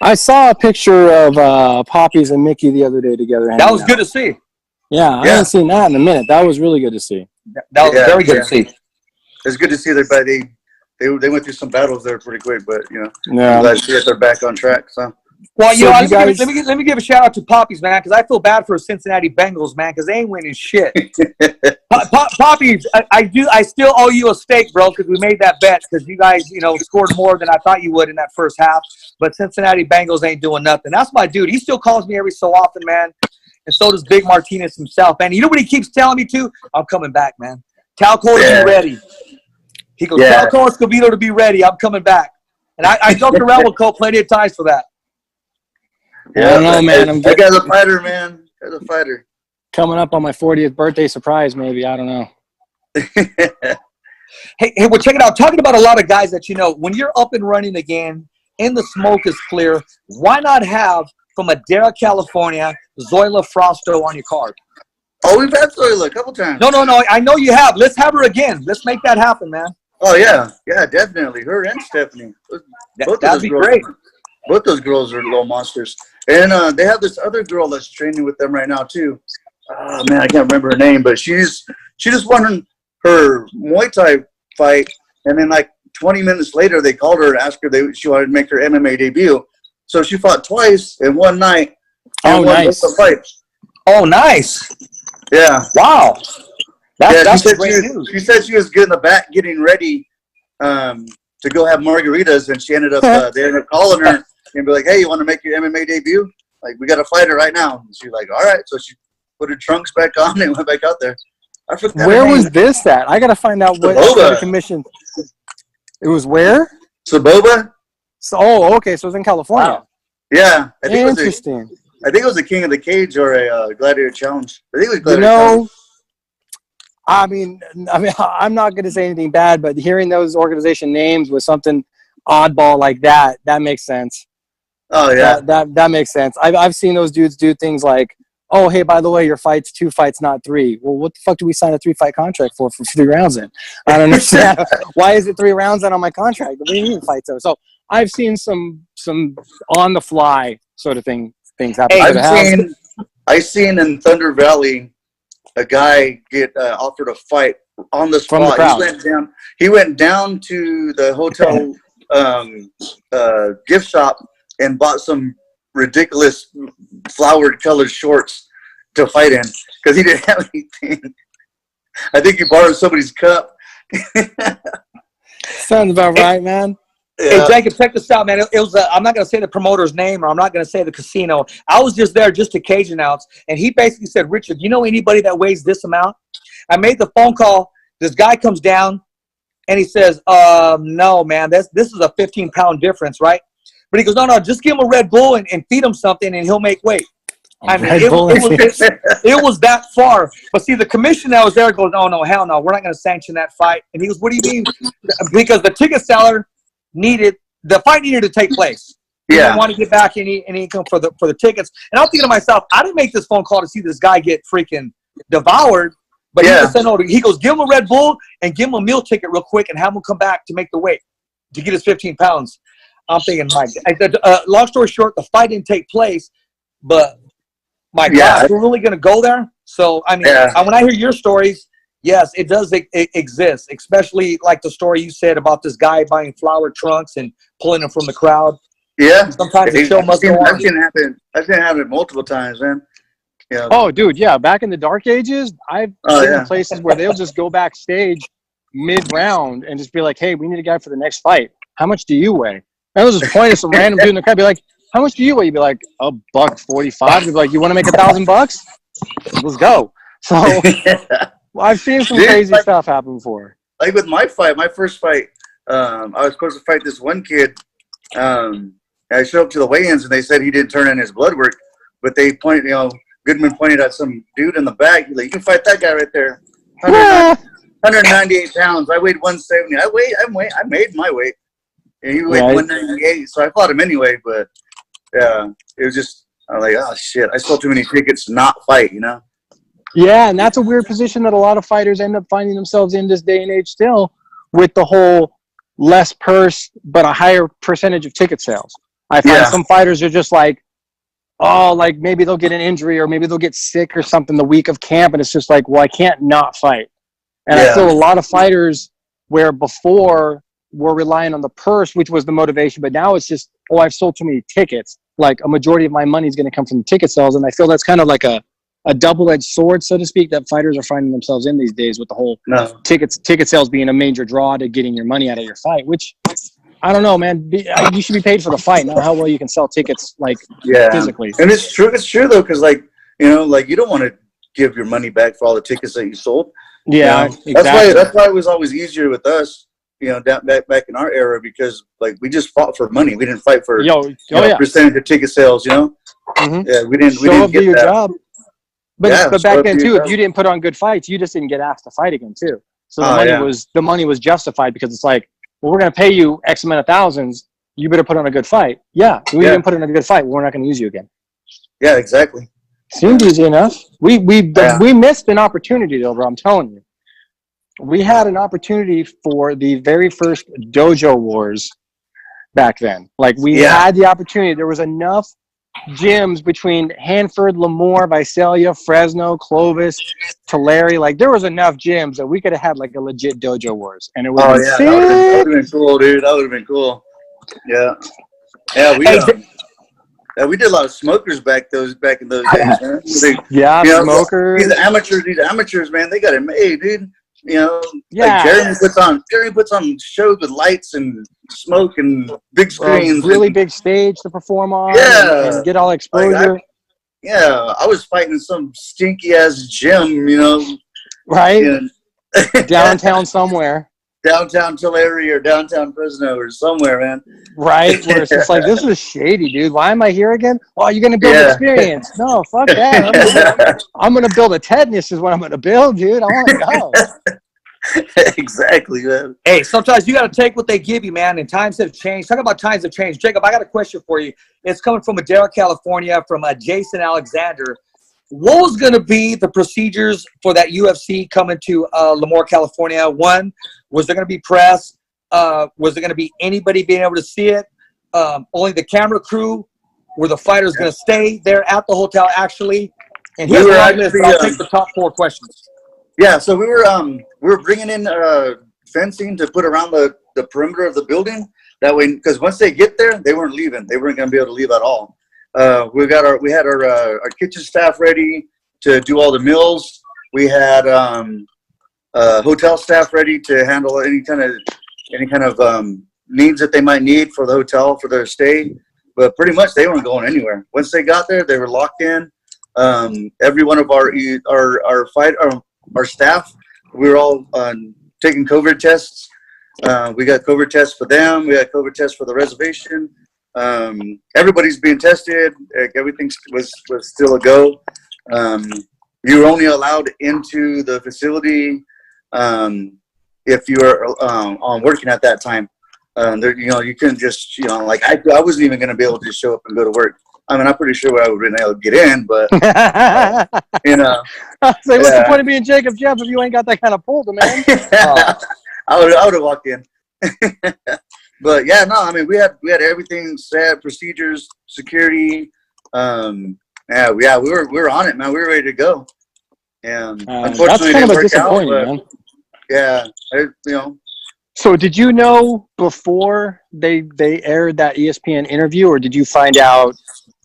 I saw a picture of Poppies and Mickey the other day together. That was good to see. Yeah, I haven't seen that in a minute. That was really good to see. That was very good to see. It's good to see everybody. They went through some battles there pretty quick, but I'm glad to see that they're back on track. So. Well, let me give a shout out to Poppies, man, because I feel bad for Cincinnati Bengals, man, because they ain't winning shit. Poppies, I still owe you a steak, bro, because we made that bet because you guys, scored more than I thought you would in that first half. But Cincinnati Bengals ain't doing nothing. That's my dude. He still calls me every so often, man. And so does Big Martinez himself, man. You know what he keeps telling me too? I'm coming back, man. Tell Cole to be ready. He goes, tell Cole Escobedo to be ready. I'm coming back. And I joked around with Cole plenty of times for that. Yeah, I don't know, man. I got a fighter, man. Got a fighter. Coming up on my 40th birthday surprise, maybe. I don't know. Hey, well, check it out. Talking about a lot of guys that when you're up and running again, and the smoke is clear, why not have from Madera, California, Zoila Frosto on your card? Oh, we've had Zoila a couple times. No. I know you have. Let's have her again. Let's make that happen, man. Oh, yeah. Yeah, definitely. Her and Stephanie. That'd be great. Both those girls are little monsters. And they have this other girl that's training with them right now, too. Oh, man, I can't remember her name, but she just won her Muay Thai fight, and then, 20 minutes later, they called her and asked her if she wanted to make her MMA debut. So she fought twice in one night. Oh, nice. Oh, nice. Yeah. Wow. That's great news. She said she was good in the back getting ready to go have margaritas, and she ended up they ended up calling her and be like, hey, you want to make your MMA debut? We got to fight her right now. And she's like, all right. So she put her trunks back on and went back out there. Where was this at? I got to find out what commission. It was where? Saboba. So, oh, okay. So it was in California. Wow. Yeah, I think Interesting. it was a King of the Cage or a Gladiator Challenge. I think it was You Gladiator know, Challenge. I mean, I'm not going to say anything bad, but hearing those organization names with something oddball like that makes sense. Oh yeah, That makes sense. I've seen those dudes do things like, oh, hey, by the way, your fight's 2 fights, not 3. Well, what the fuck do we sign a 3-fight contract for 3 rounds in? I don't understand. Why is it 3 rounds in on my contract? What do you mean fights? So I've seen some on the fly sort of things happen. I've seen in Thunder Valley a guy get offered a fight on the spot. From the crowd. He went down to the hotel gift shop and bought some ridiculous flowered colored shorts to fight in because he didn't have anything. I think he borrowed somebody's cup. Sounds about right, man. Hey, Jacob, check this out, man. It was I'm not going to say the promoter's name, or I'm not going to say the casino. I was just there just to cage announce, and he basically said, Richard, you know anybody that weighs this amount? I made the phone call. This guy comes down, and he says, no, man, this is a 15-pound difference, right? But he goes, no, just give him a Red Bull and feed him something, and he'll make weight. I mean, it was that far. But see, the commission that was there goes, oh, no, hell no, we're not going to sanction that fight. And he goes, what do you mean? Because the ticket seller the fight needed to take place. He didn't want to get back any income for the tickets. And I'm thinking to myself, I didn't make this phone call to see this guy get freaking devoured. But he just said, no, he goes, give him a Red Bull and give him a meal ticket real quick and have him come back to make the weight to get his 15 pounds. I'm thinking, long story short, the fight didn't take place, but my God, we're really going to go there? So, I mean, when I hear your stories, yes, it does exist, especially like the story you said about this guy buying flower trunks and pulling them from the crowd. Yeah. Sometimes the show must go on. I've seen it happen multiple times, man. Yeah. Oh, dude, yeah. Back in the dark ages, I've been in places where they'll just go backstage mid-round and just be like, hey, we need a guy for the next fight. How much do you weigh? And they'll just point at some random dude in the crowd, be like, how much do you weigh? You'd be like, $145. You'd be like, you want to make $1,000? Let's go. So I've seen some crazy stuff happen before. Like with my first fight, I was supposed to fight this one kid. I showed up to the weigh-ins and they said he didn't turn in his blood work, but they pointed, Goodman pointed at some dude in the back. He's like, you can fight that guy right there. 198 pounds. I weighed 170. I made my weight. And he weighed 198, so I fought him anyway, but it was just, I was like, oh shit, I sold too many tickets to not fight, Yeah, and that's a weird position that a lot of fighters end up finding themselves in this day and age still, with the whole less purse but a higher percentage of ticket sales. I find some fighters are just like, oh, like maybe they'll get an injury or maybe they'll get sick or something the week of camp, and it's just like, well, I can't not fight. And I feel a lot of fighters where before were relying on the purse, which was the motivation, but now it's just, oh, I've sold too many tickets. Like a majority of my money is going to come from the ticket sales, and I feel that's kind of like a double-edged sword, so to speak, that fighters are finding themselves in these days, with the whole ticket sales being a major draw to getting your money out of your fight, which I don't know, man. You should be paid for the fight, not how well you can sell tickets, physically. And it's true though, because you don't want to give your money back for all the tickets that you sold. Yeah, exactly. That's why it was always easier with us, back in our era, because we just fought for money. We didn't fight for percentage of ticket sales. Mm-hmm. Yeah, we didn't get your job. But back then too, if you didn't put on good fights, you just didn't get asked to fight again too. So the money was justified, because it's like, well, we're going to pay you X amount of thousands. You better put on a good fight. Yeah, we didn't put in a good fight. We're not going to use you again. Yeah, exactly. Seemed easy enough. We missed an opportunity though, bro. I'm telling you. We had an opportunity for the very first dojo wars back then. We had the opportunity. There was enough gyms between Hanford, Lemoore, Visalia, Fresno, Clovis, Tulare. There was enough gyms that we could have had a legit dojo wars, and it would have been sick. That would have been cool, dude. That would have been cool. Yeah. Yeah, we did a lot of smokers back in those days, man. Smokers. These amateurs, man, they got it made, dude. Jeremy puts on shows with lights and smoke and big screens, really big stage to perform on, and get all exposure. I was fighting in some stinky ass gym, right? Downtown somewhere. downtown Tulare or downtown Fresno or somewhere, man. Right? Where it's just like, this is shady, dude. Why am I here again? Well, you're going to build experience. No, fuck that. I'm going to build a tetanus is what I'm going to build, dude. I want to go. Exactly, man. Hey, sometimes you got to take what they give you, man, and times have changed. Talk about times have changed. Jacob, I got a question for you. It's coming from Madera, California, from Jason Alexander. What was going to be the procedures for that UFC coming to Lemoore, California? One, was there going to be press? Was there going to be anybody being able to see it? Only the camera crew? Were the fighters going to stay there at the hotel, actually? And here's my list, but I'll take the top 4 questions. Yeah, so we were bringing in fencing to put around the perimeter of the building. That way, because once they get there, they weren't leaving. They weren't going to be able to leave at all. We had our kitchen staff ready to do all the meals. We had hotel staff ready to handle any kind of needs that they might need for the hotel for their stay. But pretty much they weren't going anywhere. Once they got there, they were locked in. Every one of our staff, we were all taking COVID tests. We got COVID tests for them. We got COVID tests for the reservation. Everybody's being tested. Everything was still a go. You were only allowed into the facility if you were on working at that time. You couldn't just, like I wasn't even going to be able to show up and go to work. I mean, I'm pretty sure I would have been able to get in, but What's the point of being Jacob Jeff if you ain't got that kind of pull, man? I would have walked in. But yeah, no, I mean, we had everything set, procedures, security. We were on it, man. We were ready to go. And unfortunately, that's kind of a work disappointment, man. Yeah, So did you know before they aired that ESPN interview, or did you find out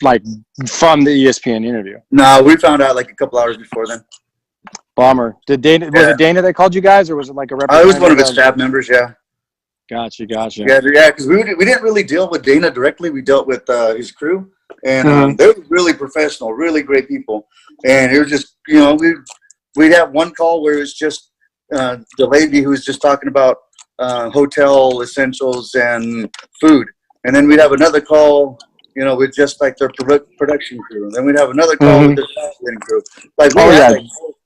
like from the ESPN interview? No, we found out like a couple hours before then. Bummer. Was it Dana that called you guys, or was it like a representative? I was one of his staff members. Yeah. Gotcha. Yeah, because we didn't really deal with Dana directly. We dealt with his crew, and they were really professional, really great people. And it was just, we'd have one call where it was just the lady who was just talking about hotel essentials and food, and then we'd have another call, with just like their production crew. And then we'd have another call with their marketing crew. Like we had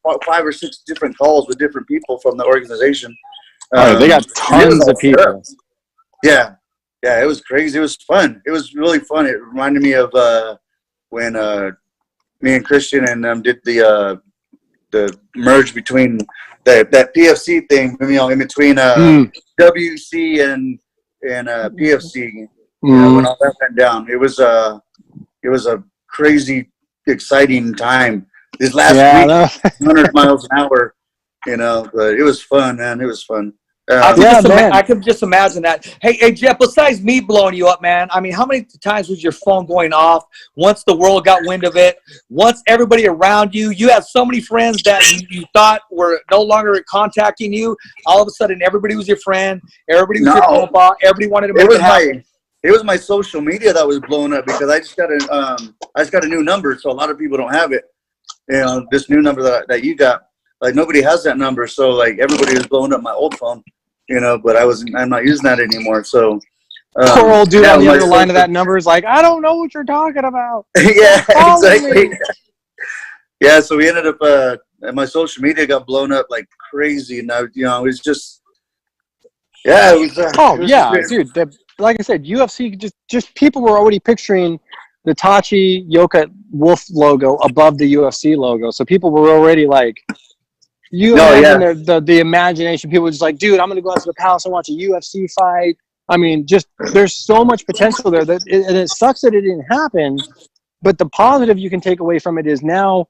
like 5 or 6 different calls with different people from the organization. They got tons of people. Yeah, it was crazy. It was fun. It was really fun. It reminded me of when me and Christian and them did the merge between that PFC thing, in between WC and PFC. When all that went down, it was a crazy, exciting time. This last week, 100 miles an hour. But it was fun, man. It was fun. I could just imagine that. Hey, Jeff, besides me blowing you up, man, I mean, how many times was your phone going off once the world got wind of it? Once everybody around you had so many friends that you thought were no longer contacting you. All of a sudden, everybody was your friend. Everybody was your grandpa. Everybody wanted to make it happen. It was my social media that was blowing up because I just got a new number, so a lot of people don't have it. This new number that you got. Like nobody has that number, so like everybody was blowing up my old phone, but I'm not using that anymore. So poor old dude on the other line of that number is like, I don't know what you're talking about. Yeah, exactly. Yeah, so we ended up my social media got blown up like crazy, and it was just dude. Like I said, UFC just people were already picturing the Tachi Yoka Wolf logo above the UFC logo, so people were already like. The imagination, people were just like, dude, I'm going to go out to the Palace and watch a UFC fight. I mean, just there's so much potential there and it sucks that it didn't happen. But the positive you can take away from it is now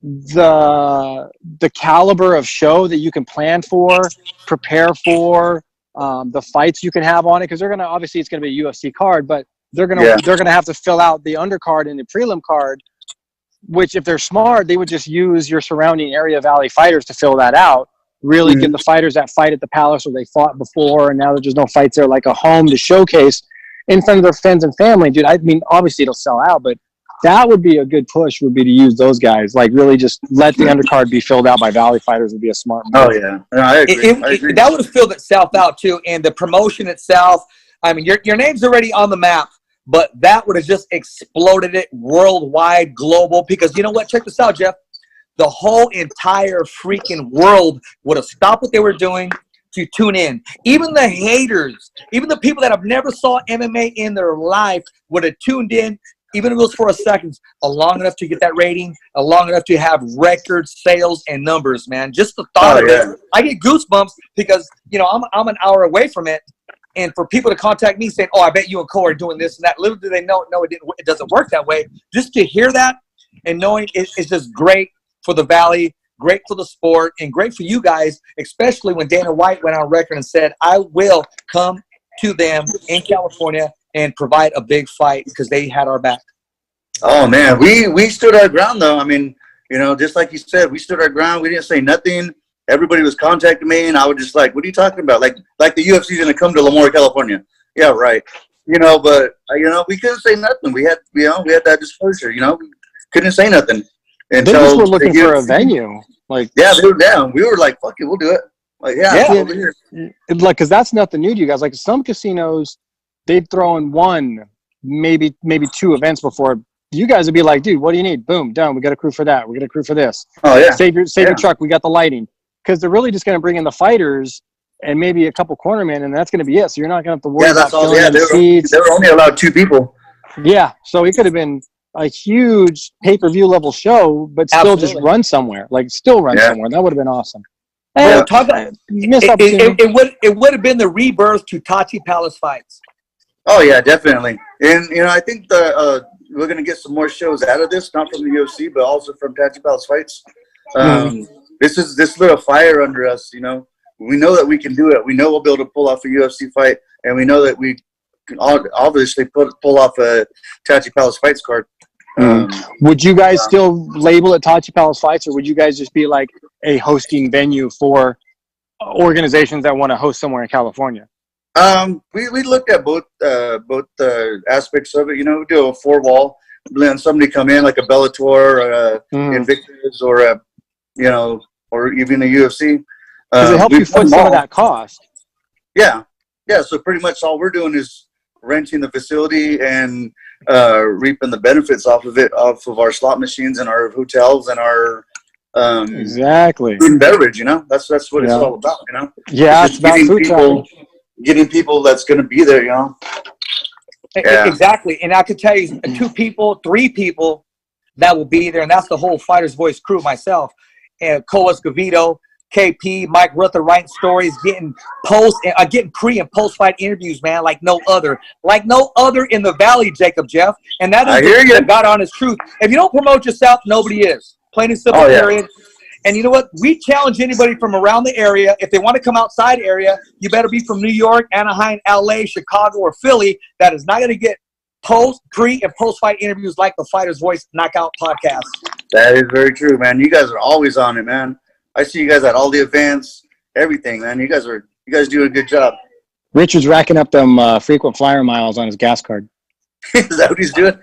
the caliber of show that you can plan for, prepare for, the fights you can have on it, because they're going to obviously it's going to be a UFC card, but they're going to have to fill out the undercard and the prelim card. Which, if they're smart, they would just use your surrounding area Valley fighters to fill that out. Really get the fighters that fight at the Palace where they fought before, and now there's just no fights there, like a home to showcase in front of their friends and family. Dude, I mean, obviously it'll sell out, but that would be a good push. Would be to use those guys, like really just let the undercard be filled out by Valley fighters. Would be a smart move. Oh yeah, no, I agree. That would have filled itself out too, and the promotion itself. I mean, your name's already on the map, but that would have just exploded it worldwide, global. Because you know what? Check this out, Jeff. The whole entire freaking world would have stopped what they were doing to tune in. Even the haters, even the people that have never saw MMA in their life would have tuned in, even if it was for a second, long enough to get that rating, long enough to have record sales and numbers, man. Just the thought of it. I get goosebumps because, you know, I'm an hour away from it. And for people to contact me saying, oh, I bet you and Cole are doing this and that, little do they know, no, it doesn't work that way. Just to hear that and knowing it's just great for the Valley, great for the sport, and great for you guys, especially when Dana White went on record and said, I will come to them in California and provide a big fight because they had our back. Oh, man, we stood our ground, though. I mean, you know, just like you said, we stood our ground. We didn't say nothing. Everybody was contacting me, and I was just like, what are you talking about? Like the UFC's going to come to Lemoore, California. Yeah, right. You know, but, you know, we couldn't say nothing. We had that disclosure, you know. We couldn't say nothing. They just were looking for a venue. Like, yeah, they were down. We were like, fuck it, we'll do it. Like, over here. Like, because that's nothing new to you guys. Like, some casinos, they'd throw in one, maybe two events before. You guys would be like, dude, what do you need? Boom, done. We got a crew for that. We got a crew for this. Oh, yeah. Save your truck. We got the lighting. Because they're really just going to bring in the fighters and maybe a couple cornermen, and that's going to be it. So you're not going to have to worry about filling in the seats. They were only allowed 2 people. Yeah, so it could have been a huge pay-per-view level show, but still just run somewhere. Like, still run somewhere. That would have been awesome. Hey, it would have been the rebirth to Tachi Palace fights. Oh, yeah, definitely. And, you know, I think we're going to get some more shows out of this, not from the UFC, but also from Tachi Palace fights. This lit a fire under us, you know. We know that we can do it. We know we'll be able to pull off a UFC fight, and we know that we can obviously pull off a Tachi Palace fights card. Would you guys still label it Tachi Palace fights, or would you guys just be like a hosting venue for organizations that want to host somewhere in California? We looked at both aspects of it. You know, we do a 4-wall, let somebody come in like a Bellator or a Invictus or a, you know, or even a UFC. Does it help you foot some of that cost? Yeah. So pretty much all we're doing is renting the facility and reaping the benefits off of our slot machines and our hotels and our exactly food and beverage. You know, that's what it's all about. You know, it's about food travel. Getting people that's going to be there. You know. Yeah. Exactly, and I could tell you 2 people, 3 people that will be there, and that's the whole Fighter's Voice crew. Myself, and Cole Escovedo, KP, Mike Ruther, writing stories, getting pre and post fight interviews, man, like no other in the Valley, Jeff. And that is the God honest truth. If you don't promote yourself, nobody is. Plain and simple, period. And you know what? We challenge anybody from around the area. If they want to come outside area, you better be from New York, Anaheim, LA, Chicago, or Philly. That is not going to get pre, and post-fight interviews like the Fighter's Voice Knockout podcast. That is very true, man. You guys are always on it, man. I see you guys at all the events, everything, man. You guys do a good job. Richard's racking up them frequent flyer miles on his gas card. Is that what he's doing?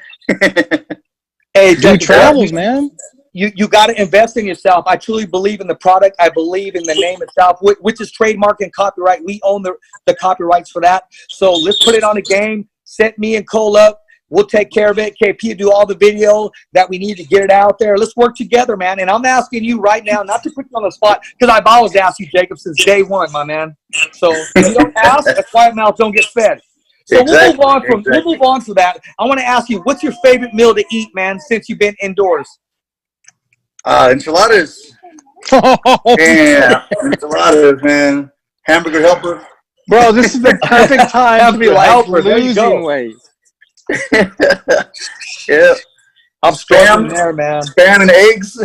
Hey, dude, travels, man. You got to invest in yourself. I truly believe in the product. I believe in the name itself, which is trademark and copyright. We own the copyrights for that. So let's put it on a game. Set me and Cole up. We'll take care of it. KP do all the video that we need to get it out there. Let's work together, man. And I'm asking you right now, not to put you on the spot, because I've always asked you, Jacob, since day one, my man. So if you don't ask, that's why mouths don't get fed. So we'll move on from that. I want to ask you, what's your favorite meal to eat, man, since you've been indoors? Enchiladas. Yeah, enchiladas, man. Hamburger helper. Bro, this is the perfect time to be like losing weight. Yeah. I'm spam there, man. Spam and eggs.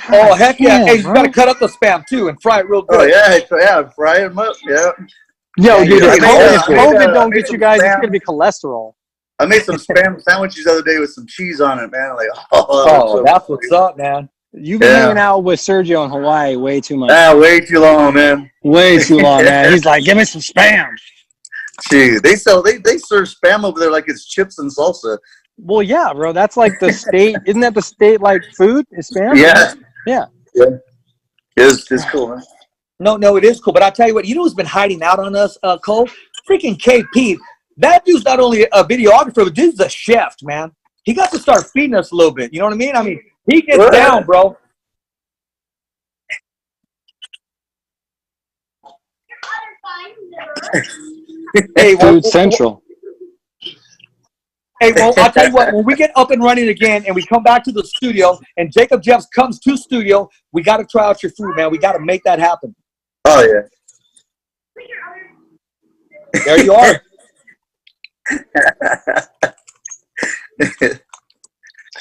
Oh, heck yeah. Hey, you got to cut up the spam, too, and fry it real good. Oh, yeah. Fry them up, yeah. Yo, dude, if COVID don't get you guys, it's going to be cholesterol. I made some spam sandwiches the other day with some cheese on it, man. Like, that's what's up, man. You've been hanging out with Sergio in Hawaii way too much. Way too long, man. Way too long, man. He's like, give me some spam. Gee, they serve spam over there like it's chips and salsa. Well, yeah, bro. That's like the state. Isn't that the state like food? Is spam? Yeah. Yeah. It's cool, man. No, it is cool. But I'll tell you what, you know who's been hiding out on us, Cole? Freaking KP. That dude's not only a videographer, but dude's a chef, man. He got to start feeding us a little bit. You know what I mean? I mean, he gets down, bro. Hey, Food Central. Hey, well, I'll tell you what, when we get up and running again and we come back to the studio and Jacob Jeffs comes to studio, we got to try out your food, man. We got to make that happen. Oh, yeah. There you are.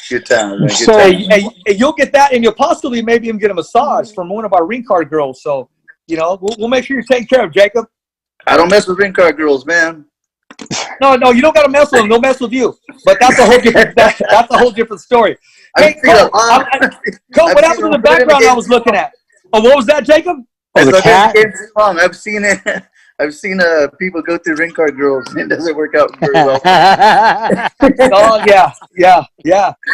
Good time, man. Good So, time. Hey, you'll get that, and you'll possibly maybe even get a massage from one of our ring card girls. So, you know, we'll make sure you're taken care of, Jacob. I don't mess with ring card girls, man. No, you don't got to mess with them. They'll mess with you. But that's a whole different. That's a whole different story. Hey, Cole, what happened in the background I was looking at? Oh, what was that, Jacob? Oh, the cat? I've seen it. I've seen people go through ring card girls, and it doesn't work out very well. Oh, yeah.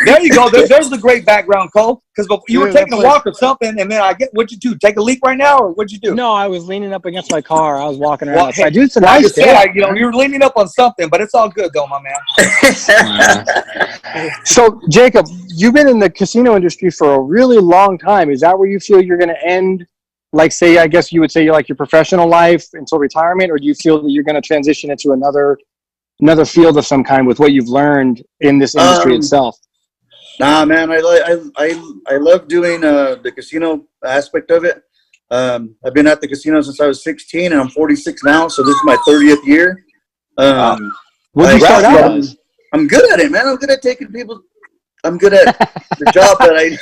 There you go. There's the great background, Cole. Because you were taking a walk or something, and then what'd you do? Take a leak right now, or what'd you do? No, I was leaning up against my car. I was walking around Well, outside. hey, Dude, it's a nice day. you know, you were leaning up on something, but it's all good, though, my man. So, Jacob, you've been in the casino industry for a really long time. Is that where you feel you're going to end? Like, say, I guess you would say like your professional life until retirement, or do you feel that you're going to transition into another field of some kind with what you've learned in this industry itself? Nah, man, I love doing the casino aspect of it. I've been at the casino since I was 16, and I'm 46 now, so this is my 30th year. What did you start out as? I'm good at it, man. I'm good at taking people. I'm good at the job that I.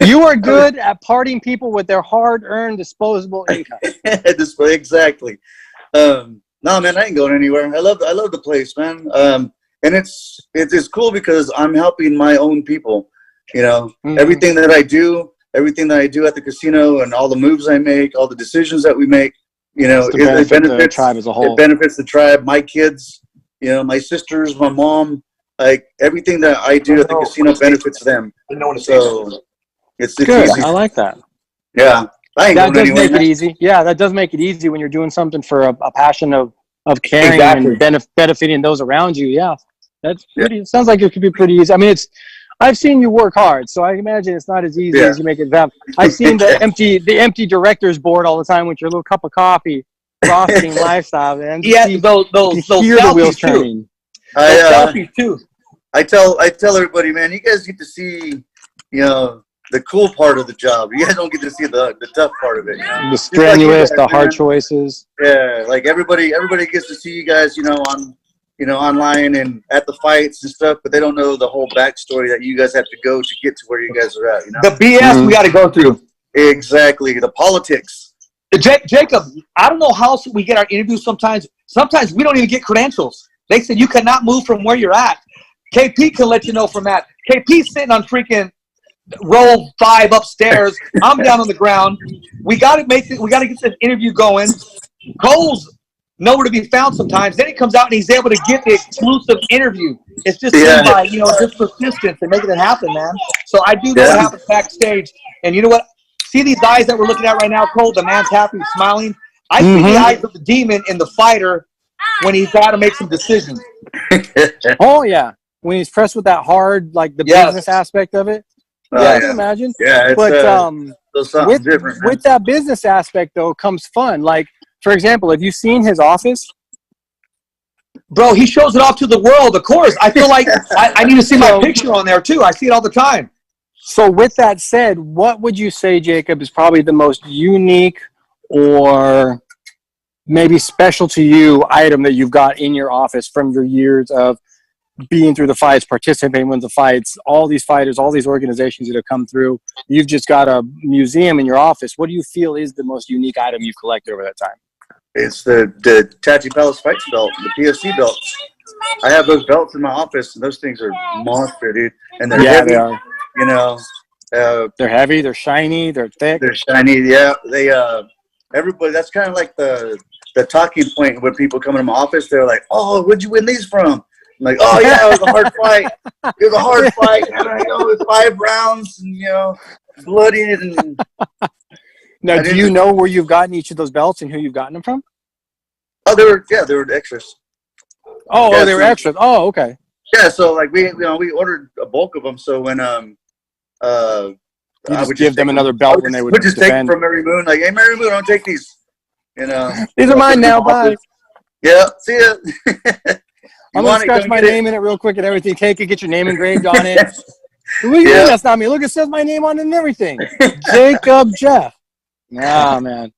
You are good at parting people with their hard-earned disposable income. Exactly. No, man, I ain't going anywhere. I love the place, man. And it's cool because I'm helping my own people. You know, everything that I do at the casino, and all the moves I make, all the decisions that we make. You know, it benefits the tribe as a whole. It benefits the tribe, my kids. You know, my sisters, my mom. Like everything that I do at the casino benefits them. So. It's good. easy. I like that. Yeah. That does make it easy. Yeah, that does make it easy when you're doing something for a passion of caring and benefiting those around you. Yeah. That's pretty. It sounds like it could be pretty easy. I mean, I've seen you work hard, so I imagine it's not as easy as you make it sound. I've seen the empty director's board all the time with your little cup of coffee, frosting lifestyle, man. Yeah, those hear the wheels turning. Selfies too. I tell everybody, man, you guys get to see, you know, the cool part of the job. You guys don't get to see the tough part of it. You know? The strenuous, the hard choices. Yeah, like everybody gets to see you guys, online and at the fights and stuff, but they don't know the whole backstory that you guys have to go to get to where you guys are at. You know, the BS we got to go through. Exactly, the politics. Jacob, I don't know how we get our interviews sometimes. Sometimes we don't even get credentials. They said you cannot move from where you're at. KP can let you know from that. KP's sitting on freaking row 5 upstairs. I'm down on the ground. We got to get this interview going. Cole's nowhere to be found sometimes. Then he comes out and he's able to get the exclusive interview. It's just by just persistence and making it happen, man. So I do know what happens backstage. And you know what? See these eyes that we're looking at right now, Cole? The man's happy, smiling. I see the eyes of the demon in the fighter when he's got to make some decisions. Oh yeah, when he's pressed with that hard, like the business aspect of it. I can imagine. Yeah, but different, with that business aspect though comes fun. Like, for example, have you seen his office? Bro, he shows it off to the world. Of course, I feel like I need to see my picture on there too. I see it all the time. So, with that said, what would you say, Jacob, is probably the most unique or maybe special to you item that you've got in your office from your years of being through the fights, participating in the fights, all these fighters, all these organizations that have come through? You've just got a museum in your office. What do you feel is the most unique item you've collected over that time? It's the Tachi Palace Fights belt, the PFC belts. I have those belts in my office, and those things are monster, dude. And they're heavy, they are. You know, they're heavy, they're shiny, they're thick. They're shiny, yeah. They everybody. That's kind of like the talking point when people come into my office. They're like, "Oh, where'd you win these from?" like, oh yeah, it was a hard fight. It was a hard fight. And I go with 5 rounds, and bloody. And Now, do you know where you've gotten each of those belts and who you've gotten them from? Oh, they were extras. Oh, they were extras. Oh, okay. Yeah, so like we ordered a bulk of them. So when you just give them another belt when they would just take them from Mary Moon. Like, hey, Mary Moon, don't take these. These are mine now. Bye. Yeah, see ya. I'm gonna scratch my name in it real quick and everything. Take it, get your name engraved on it. What do you mean that's not me? Look, it says my name on it and everything. Jacob Jeff. Nah, man.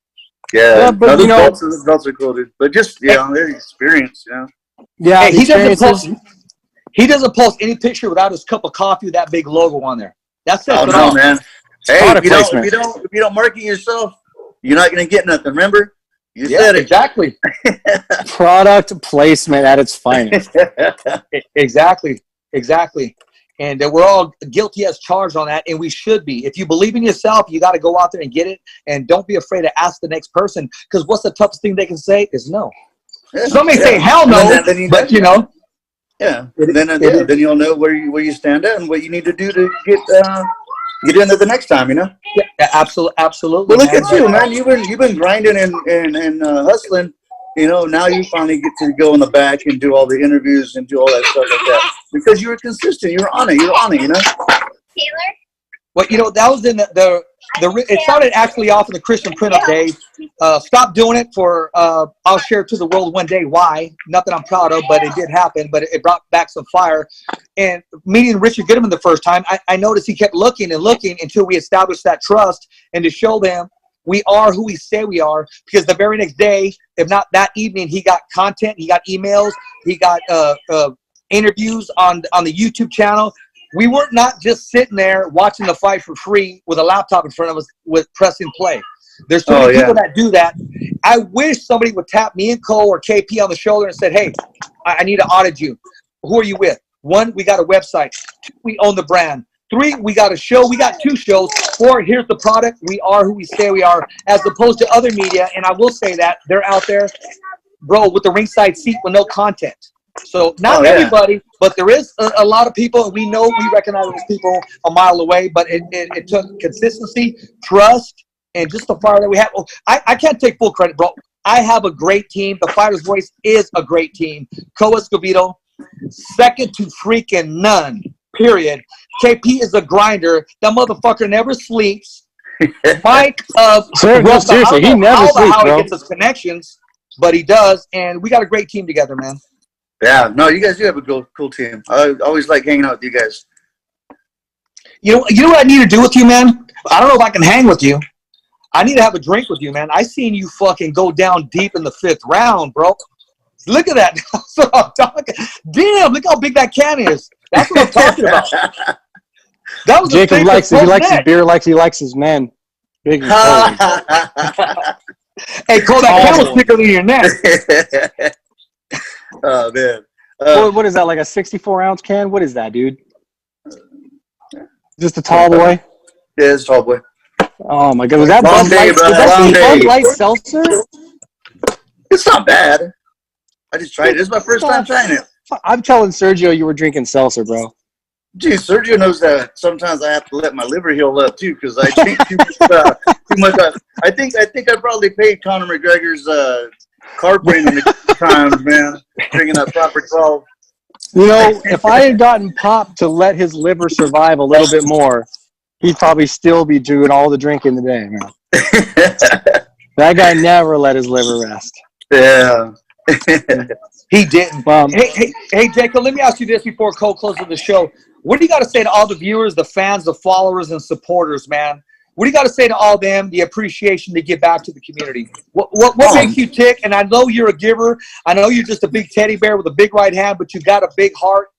Yeah, but those belts are cool, dude. But just their experience, Yeah, hey, he doesn't post any picture without his cup of coffee with that big logo on there. That's it. Oh no, man. Hey, if you don't market yourself, you're not gonna get nothing. Remember? You said it. Exactly. Product placement at its finest. Exactly. And we're all guilty as charged on that, and we should be. If you believe in yourself, you got to go out there and get it, and don't be afraid to ask the next person, because what's the toughest thing they can say is no. Some may say hell no, but Yeah, then you'll know where you stand at and what you need to do to get into the next time. Yeah, absolutely. Well, look at you, man. You've been grinding and hustling. Now you finally get to go in the back and do all the interviews and do all that stuff like that because you were consistent. You were on it. Taylor. Well, that was in the it started actually off in the Christian print-up days. Stopped doing it for I'll share to the world one day why. Nothing I'm proud of, but it did happen. But it brought back some fire. And meeting Richard Goodman the first time, I noticed he kept looking and looking until we established that trust and to show them we are who we say we are. Because the very next day, if not that evening, he got content, he got emails, he got interviews on the YouTube channel. We were not just sitting there watching the fight for free with a laptop in front of us with pressing play. There's so many people that do that. I wish somebody would tap me and Cole or KP on the shoulder and said, hey, I need to audit you. Who are you with? 1, we got a website. 2, we own the brand. 3, we got a show. We got 2 shows. 4, here's the product. We are who we say we are, as opposed to other media. And I will say that they're out there, bro, with the ringside seat with no content. So not everybody, but there is a lot of people, and we recognize those people a mile away, but it took consistency, trust, and just the fire that we have. I can't take full credit, bro. I have a great team. The Fighter's Voice is a great team. Co Escobedo, second to freaking none, period. KP is a grinder. That motherfucker never sleeps. Mike, seriously, he never sleeps, how bro. he gets his connections, but he does, and we got a great team together, man. Yeah, no, you guys do have a cool team. I always like hanging out with you guys. You know what I need to do with you, man? I don't know if I can hang with you. I need to have a drink with you, man. I seen you fucking go down deep in the 5th round, bro. Look at that. That's what I'm talking. Damn, look how big that can is. That's what I'm talking about. That was Jacob likes it. He likes his beer like he likes his men. Big and cold. Hey, Cole, that can was thicker than your neck. Oh, man. What is that, like a 64-ounce can? What is that, dude? Just a tall boy? Yeah, it's a tall boy. Oh, my God. Was that Bud Light seltzer? It's not bad. I just tried it. This is my first time trying it. I'm telling Sergio you were drinking seltzer, bro. Gee, Sergio knows that sometimes I have to let my liver heal up, too, because I drink too much. I think I probably paid Conor McGregor's carb training times, man, drinking that proper 12. If I had gotten Pop to let his liver survive a little bit more, he'd probably still be doing all the drinking today, man. That guy never let his liver rest. Yeah. He didn't. Hey, Jacob, let me ask you this before Cole closes the show. What do you got to say to all the viewers, the fans, the followers, and supporters, man? What do you got to say to all them, the appreciation to give back to the community? What makes you tick? And I know you're a giver. I know you're just a big teddy bear with a big right hand, but you got a big heart.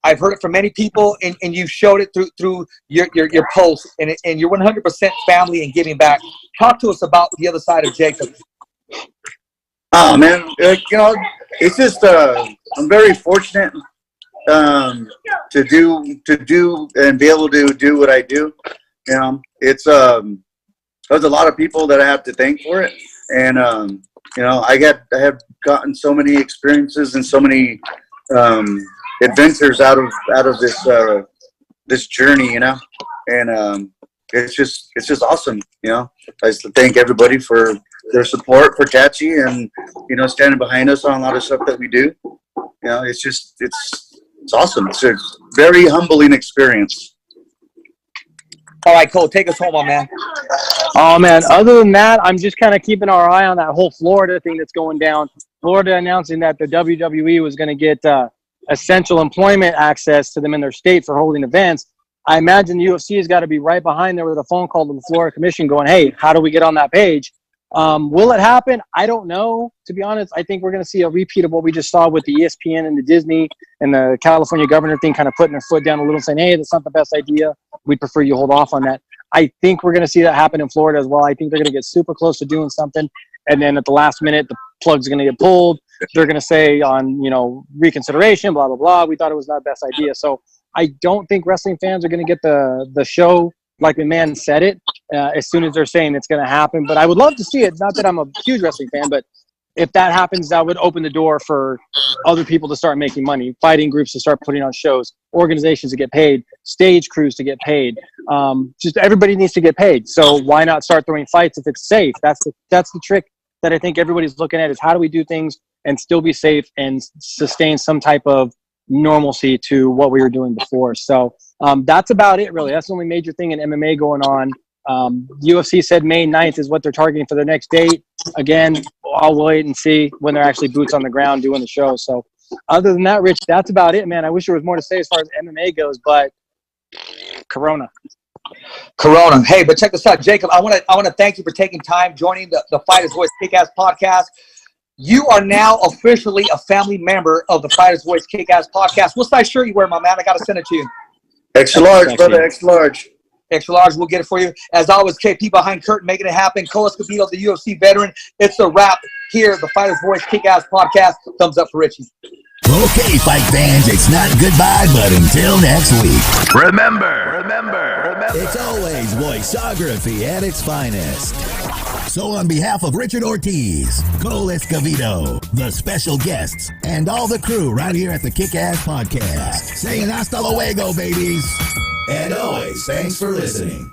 I've heard it from many people, and you showed it through your posts, and you're 100% family and giving back. Talk to us about the other side of Jacob. Oh, man. It's just I'm very fortunate to do and be able to do what I do. It's there's a lot of people that I have to thank for it, and I have gotten so many experiences and so many adventures out of this journey, you know, and it's just awesome, you know. I just thank everybody for their support for Tachi and, you know, standing behind us on a lot of stuff that we do. You know, it's awesome. It's a very humbling experience. All right, Cole, take us home, my man. Oh, man. Other than that, I'm just kind of keeping our eye on that whole Florida thing that's going down. Florida announcing that the WWE was going to get essential employment access to them in their state for holding events. I imagine the UFC has got to be right behind there with a phone call to the Florida Commission going, hey, how do we get on that page? Will it happen? I don't know. To be honest, I think we're going to see a repeat of what we just saw with the ESPN and the Disney and the California governor thing, kind of putting their foot down a little, saying, hey, that's not the best idea. We'd prefer you hold off on that. I think we're going to see that happen in Florida as well. I think they're going to get super close to doing something. And then at the last minute, the plug's going to get pulled. They're going to say on, you know, reconsideration, blah, blah, blah. We thought it was not the best idea. So I don't think wrestling fans are going to get the show like the man said it as soon as they're saying it's going to happen. But I would love to see it. Not that I'm a huge wrestling fan, but if that happens, that would open the door for other people to start making money, fighting groups to start putting on shows, organizations to get paid, stage crews to get paid. Just everybody needs to get paid. So why not start throwing fights if it's safe? That's the trick that I think everybody's looking at, is how do we do things and still be safe and sustain some type of normalcy to what we were doing before. So that's about it, really. That's the only major thing in MMA going on. UFC said May 9th is what they're targeting for their next date. Again, I'll wait and see when they're actually boots on the ground doing the show. So other than that, Rich, that's about it, man. I wish there was more to say as far as MMA goes, but Corona. Hey, but check this out, Jacob. I want to thank you for taking time joining the Fighter's Voice Kick-Ass podcast. You are now officially a family member of the Fighter's Voice Kick-Ass podcast. What size shirt you wear, my man? I got to send it to you. Extra large, brother. Extra large. Extra large, we'll get it for you. As always, KP behind curtain, making it happen. Cole Escobedo, the UFC veteran. It's a wrap here, the Fighter's Voice Kick-Ass podcast. Thumbs up for Richie. Okay, fight fans, it's not goodbye, but until next week. Remember. It's always voiceography at its finest. So on behalf of Richard Ortiz, Cole Escobedo, the special guests, and all the crew right here at the Kick-Ass Podcast, saying hasta luego, babies. And always, thanks for listening.